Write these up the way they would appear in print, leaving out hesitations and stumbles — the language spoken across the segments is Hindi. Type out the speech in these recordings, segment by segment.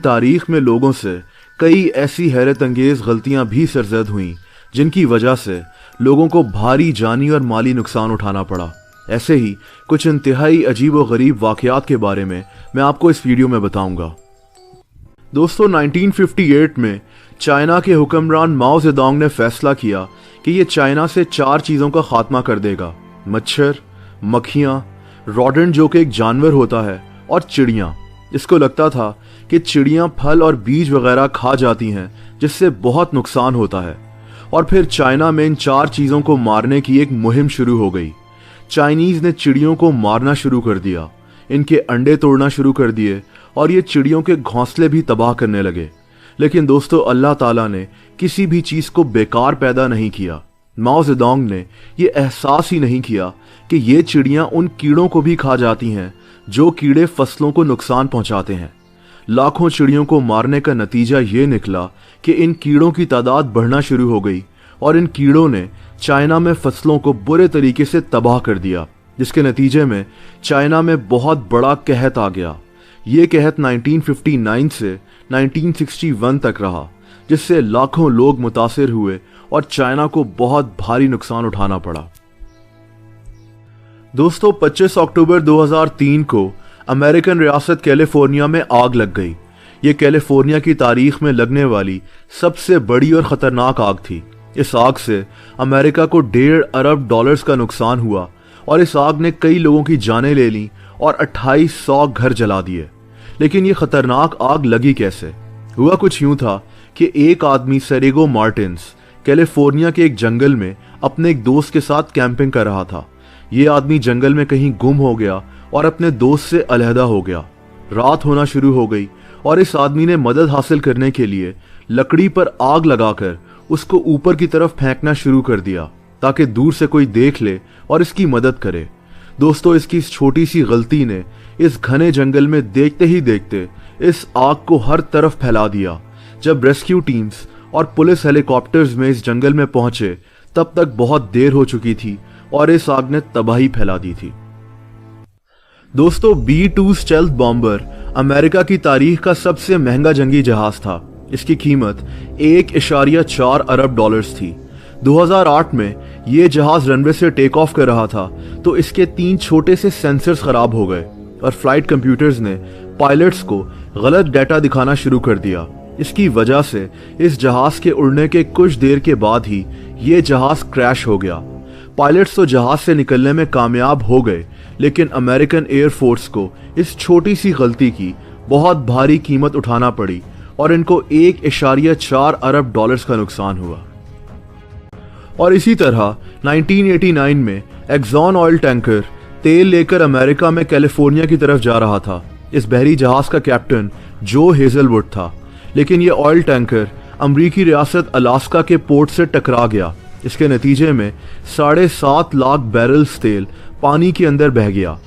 तारीख में लोगों से कई ऐसी हैरत अंगेज गलतियां भी सरजद हुईं जिनकी वजह से लोगों को भारी जानी और माली नुकसान उठाना पड़ा। ऐसे ही कुछ इंतहाई अजीब व गरीब वाकयात के बारे में मैं आपको इस वीडियो में बताऊंगा। दोस्तों, 1958 में चाइना के हुक्मरान माओ जेडोंग ने फैसला किया कि ये चाइना से 4 चीज़ों का खात्मा कर देगा: मच्छर, मक्खियाँ, रोडेंट जो कि एक जानवर होता है, और चिड़ियाँ। इसको लगता था कि चिड़ियाँ फल और बीज वगैरह खा जाती हैं जिससे बहुत नुकसान होता है। और फिर चाइना में इन 4 चीज़ों को मारने की एक मुहिम शुरू हो गई। चाइनीज़ ने चिड़ियों को मारना शुरू कर दिया, इनके अंडे तोड़ना शुरू कर दिए और ये चिड़ियों के घोंसले भी तबाह करने लगे। लेकिन दोस्तों, अल्लाह ताला ने किसी भी चीज़ को बेकार पैदा नहीं किया। माओ जेडोंग ने ये एहसास ही नहीं किया कि ये चिड़ियाँ उन कीड़ों को भी खा जाती हैं जो कीड़े फसलों को नुकसान पहुंचाते हैं। लाखों चिड़ियों को मारने का नतीजा ये निकला कि इन कीड़ों की तादाद बढ़ना शुरू हो गई और इन कीड़ों ने चाइना में फसलों को बुरे तरीके से तबाह कर दिया, जिसके नतीजे में चाइना में बहुत बड़ा कहत आ गया। ये कहत 1959 से 1961 तक रहा, जिससे लाखों लोग मुतासिर हुए और चाइना को बहुत भारी नुकसान उठाना पड़ा। दोस्तों, 25 अक्टूबर 2003 को अमेरिकन रियासत कैलिफोर्निया में आग लग गई। ये कैलिफोर्निया की तारीख में लगने वाली सबसे बड़ी और खतरनाक आग थी। इस आग से अमेरिका को $1.5 अरब का नुकसान हुआ और इस आग ने कई लोगों की जानें ले ली और 2800 घर जला दिए। लेकिन ये खतरनाक आग लगी कैसे? हुआ कुछ यूं था कि एक आदमी सेरेगो मार्टिन्स कैलिफोर्निया के एक जंगल में अपने एक दोस्त के साथ कैंपिंग कर रहा था। ये आदमी जंगल में कहीं गुम हो गया और अपने दोस्त से अलहदा हो गया। रात होना शुरू हो गई और इस आदमी ने मदद हासिल करने के लिए लकड़ी पर आग लगाकर उसको ऊपर की तरफ फेंकना शुरू कर दिया ताकि दूर से कोई देख ले और इसकी मदद करे। दोस्तों, इसकी इस छोटी सी गलती ने इस घने जंगल में देखते ही देखते इस आग को हर तरफ फैला दिया। जब रेस्क्यू टीम्स और पुलिस हेलीकॉप्टर्स में इस जंगल में पहुंचे तब तक बहुत देर हो चुकी थी और इस आग ने तबाही फैला दी थी। दोस्तों, B-2 स्टेल्थ बॉम्बर अमेरिका की तारीख का सबसे महंगा जंगी जहाज था। इसकी कीमत $1.4 अरब थी। 2008 में यह जहाज रनवे से टेक ऑफ कर रहा था तो इसके 3 छोटे से सेंसर्स खराब हो गए और फ्लाइट कंप्यूटर्स ने पायलट्स को गलत डाटा दिखाना शुरू कर दिया। इसकी वजह से इस जहाज के उड़ने के कुछ देर के बाद ही ये जहाज क्रैश हो गया। पायलट्स तो जहाज से निकलने में कामयाब हो गए, लेकिन अमेरिकन एयरफोर्स को इस छोटी सी गलती की बहुत भारी कीमत उठाना पड़ी और इनको $1.4 अरब का नुकसान हुआ। और इसी तरह 1989 में एक्सॉन ऑयल टैंकर तेल लेकर अमेरिका में कैलिफोर्निया की तरफ जा रहा था। इस बहरी जहाज का कैप्टन जो हेजलवुड था, लेकिन यह ऑयल टैंकर अमरीकी रियासत अलास्का के पोर्ट से टकरा गया। इसके नतीजे में 7.5 लाख बैरल्स तेल पानी के अंदर बह गया।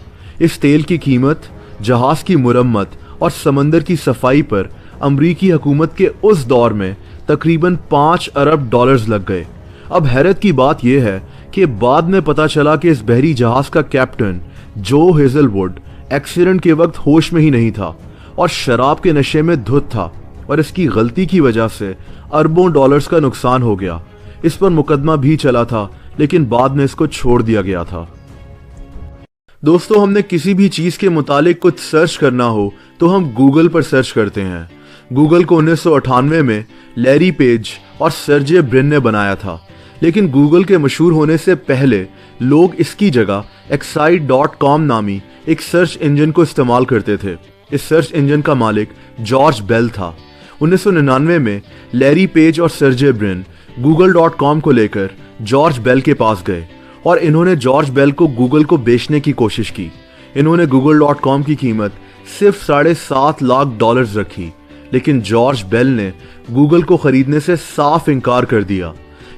इस तेल की कीमत, जहाज की मुरम्मत और समंदर की सफाई पर अमरीकी हुकूमत के उस दौर में तकरीबन $5 अरब लग गए। अब हैरत की बात यह है कि बाद में पता चला कि इस बहरी जहाज का कैप्टन जो हेजलवुड एक्सीडेंट के वक्त होश में ही नहीं था और शराब के नशे में धुत था और इसकी गलती की वजह से अरबों डॉलर्स का नुकसान हो गया। इस पर मुकदमा भी चला था, लेकिन बाद में इसको छोड़ दिया गया था। दोस्तों, हमने किसी भी चीज के मुतालिक कुछ सर्च करना हो तो हम गूगल पर सर्च करते हैं। गूगल को 1998 में लैरी पेज और सर्जे ब्रिन ने बनाया था, लेकिन गूगल के मशहूर होने से पहले लोग इसकी जगह excite.com नामी एक सर्च इंजन को इस्तेमाल करते थे। इस सर्च इंजन का मालिक जॉर्ज बेल था। 1999 में लैरी पेज और सर्जे ब्रिन google.com को लेकर जॉर्ज बेल के पास गए और इन्होंने जॉर्ज बेल को गूगल को बेचने की कोशिश की। इन्होंने google.com की कीमत सिर्फ $7.5 लाख रखी, लेकिन जॉर्ज बेल ने गूगल को खरीदने से साफ इनकार कर दिया।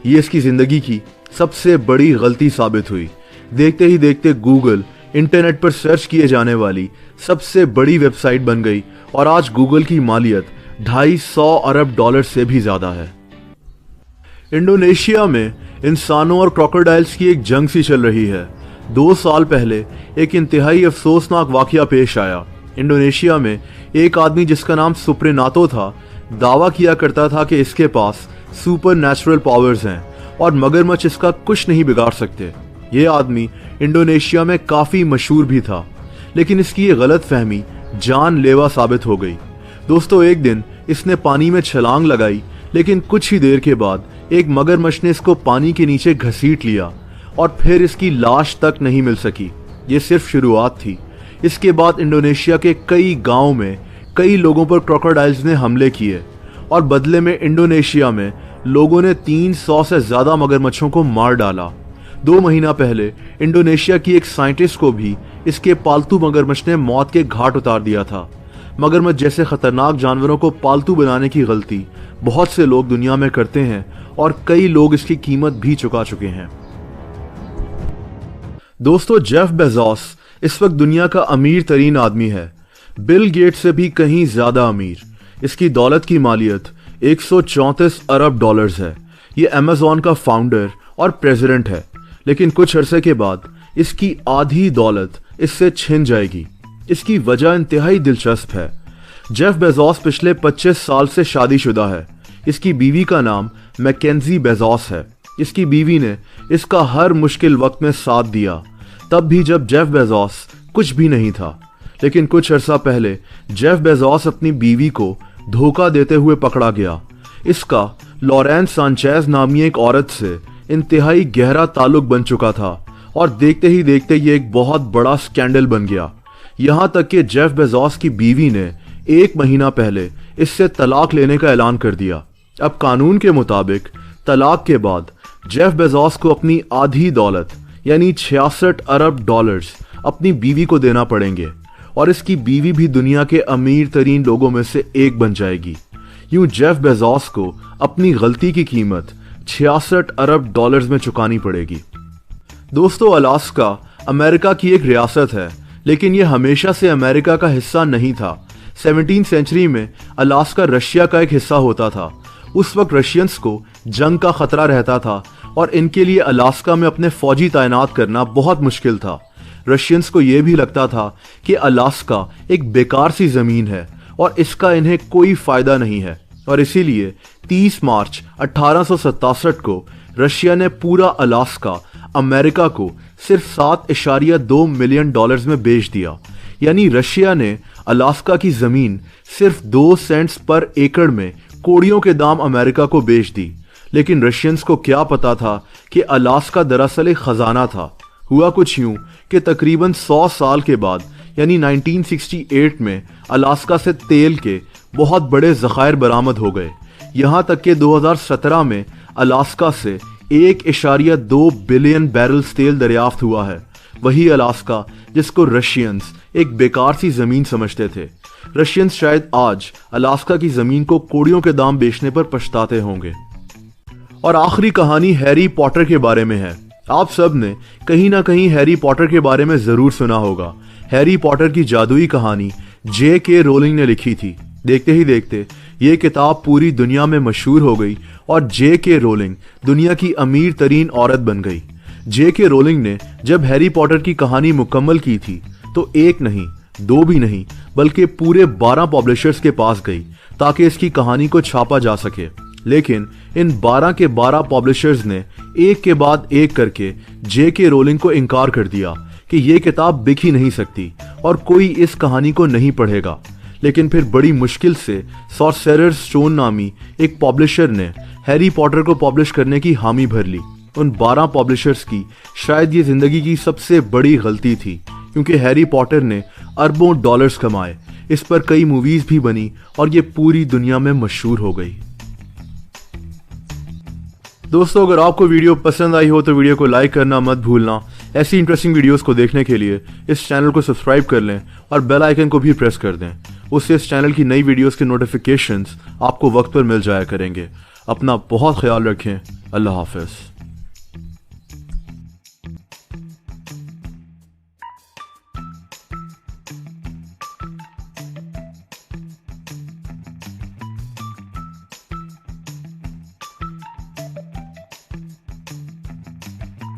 ये इसकी जिंदगी की सबसे बड़ी गलती साबित हुई। देखते ही देखते गूगल इंटरनेट पर सर्च किए जाने वाली सबसे बड़ी वेबसाइट बन गई और आज गूगल की मालियत $250 अरब से भी ज्यादा है। इंडोनेशिया में इंसानों और क्रोकोडाइल्स की एक जंग सी चल रही है। 2 साल पहले एक इंतहाई अफसोसनाक वाकया पेश आया। इंडोनेशिया में एक आदमी जिसका नाम सुप्रेनातो था दावा किया करता था कि इसके पास सुपर नेचुरल पावर्स हैं और मगरमच्छ इसका कुछ नहीं बिगाड़ सकते। ये आदमी इंडोनेशिया में काफी मशहूर भी था, लेकिन इसकी ये गलत फहमी जानलेवा साबित हो गई। दोस्तों, एक दिन इसने पानी में छलांग लगाई, लेकिन कुछ ही देर के बाद एक मगरमच्छ ने इसको पानी के नीचे घसीट लिया और फिर इसकी लाश तक नहीं मिल सकी। ये सिर्फ शुरुआत थी। इसके बाद इंडोनेशिया के कई गांवों में कई लोगों पर क्रोकोडाइल्स ने हमले किए और बदले में इंडोनेशिया में लोगों ने 300 से ज्यादा मगरमच्छों को मार डाला। 2 महीना पहले इंडोनेशिया की एक साइंटिस्ट को भी इसके पालतू मगरमच्छ ने मौत के घाट उतार दिया था। मगरमच्छ जैसे खतरनाक जानवरों को पालतू बनाने की गलती बहुत से लोग दुनिया में करते हैं और कई लोग इसकी कीमत भी चुका चुके हैं। दोस्तों, जेफ बेजोस इस वक्त दुनिया का अमीर तरीन आदमी है, बिल गेट्स से भी कहीं ज्यादा अमीर। इसकी दौलत की मालियत 134 अरब डॉलर्स है। ये अमेज़न का फाउंडर और प्रेसिडेंट है, लेकिन कुछ अरसे के बाद इसकी आधी दौलत इससे छिन जाएगी। इसकी वजह इंतहाई दिलचस्प है। जेफ बेजोस पिछले 25 साल से शादीशुदा है। इसकी बीवी का नाम मैकेंजी बेजोस है। इसकी बीवी ने इसका हर मुश्किल वक्त में साथ दिया, तब भी जब जेफ बेजोस कुछ भी नहीं था। लेकिन कुछ अरसा पहले जेफ बेजोस अपनी बीवी को धोखा देते हुए पकड़ा गया। इसका लॉरेंस सांचेज नामी एक औरत से इंतहाई गहरा ताल्लुक बन चुका था और देखते ही देखते ये एक बहुत बड़ा स्कैंडल बन गया। यहाँ तक कि जेफ बेजोस की बीवी ने 1 महीना पहले इससे तलाक लेने का ऐलान कर दिया। अब कानून के मुताबिक तलाक के बाद जेफ बेजोस को अपनी आधी दौलत यानी 66 अरब डॉलर्स अपनी बीवी को देना पड़ेंगे और इसकी बीवी भी दुनिया के अमीर तरीन लोगों में से एक बन जाएगी। यूं जेफ बेजोस को अपनी गलती की कीमत 66 अरब डॉलर्स में चुकानी पड़ेगी। दोस्तों, अलास्का अमेरिका की एक रियासत है, लेकिन यह हमेशा से अमेरिका का हिस्सा नहीं था। 17वीं सेंचुरी में अलास्का रशिया का एक हिस्सा होता था। उस वक्त रशियंस को जंग का खतरा रहता था और इनके लिए अलास्का में अपने फौजी तैनात करना बहुत मुश्किल था। रशियंस को यह भी लगता था कि अलास्का एक बेकार सी जमीन है और इसका इन्हें कोई फायदा नहीं है, और इसीलिए 30 मार्च 1867 को रशिया ने पूरा अलास्का अमेरिका को सिर्फ $7.2 मिलियन में बेच दिया। यानी रशिया ने अलास्का की जमीन सिर्फ 2 सेंट्स पर एकड़ में कोड़ियों के दाम अमेरिका को बेच दी। लेकिन रशियंस को क्या पता था कि अलास्का दरअसल एक खजाना था। हुआ कुछ यूं कि तकरीबन 100 साल के बाद यानी 1968 में अलास्का से तेल के बहुत बड़े ज़खायर बरामद हो गए। यहाँ तक कि 2017 में अलास्का से 1.2 बिलियन बैरल्स तेल दरियाफ्त हुआ है। वही अलास्का जिसको रशियंस एक बेकार सी जमीन समझते थे। रशियंस शायद आज अलास्का की जमीन को कोड़ियों के दाम बेचने पर पछताते होंगे। और आखिरी कहानी हैरी पॉटर के बारे में है। आप सब ने कहीं ना कहीं हैरी पॉटर के बारे में जरूर सुना होगा। हैरी पॉटर की जादुई कहानी J.K. रोलिंग ने लिखी थी। देखते ही देखते ये किताब पूरी दुनिया में मशहूर हो गई और J.K. रोलिंग दुनिया की अमीर तरीन औरत बन गई। J.K. रोलिंग ने जब हैरी पॉटर की कहानी मुकम्मल की थी तो एक नहीं, 2 भी नहीं, बल्कि पूरे 12 पब्लिशर्स के पास गई ताकि इसकी कहानी को छापा जा सके। लेकिन इन 12 के 12 पब्लिशर्स ने एक के बाद एक करके J.K. रोलिंग को इनकार कर दिया कि ये किताब बिक ही नहीं सकती और कोई इस कहानी को नहीं पढ़ेगा। लेकिन फिर बड़ी मुश्किल से सॉर्सरर्स स्टोन नामी एक पब्लिशर ने हैरी पॉटर को पब्लिश करने की हामी भर ली। उन 12 पब्लिशर्स की शायद ये जिंदगी की सबसे बड़ी गलती थी, क्योंकि हैरी पॉटर ने अरबों डॉलर्स कमाए, इस पर कई मूवीज भी बनी और ये पूरी दुनिया में मशहूर हो गई। दोस्तों, अगर आपको वीडियो पसंद आई हो तो वीडियो को लाइक करना मत भूलना। ऐसी इंटरेस्टिंग वीडियोस को देखने के लिए इस चैनल को सब्सक्राइब कर लें और बेल आइकन को भी प्रेस कर दें। उससे इस चैनल की नई वीडियोस के नोटिफिकेशंस आपको वक्त पर मिल जाया करेंगे। अपना बहुत ख्याल रखें। अल्लाह हाफिज।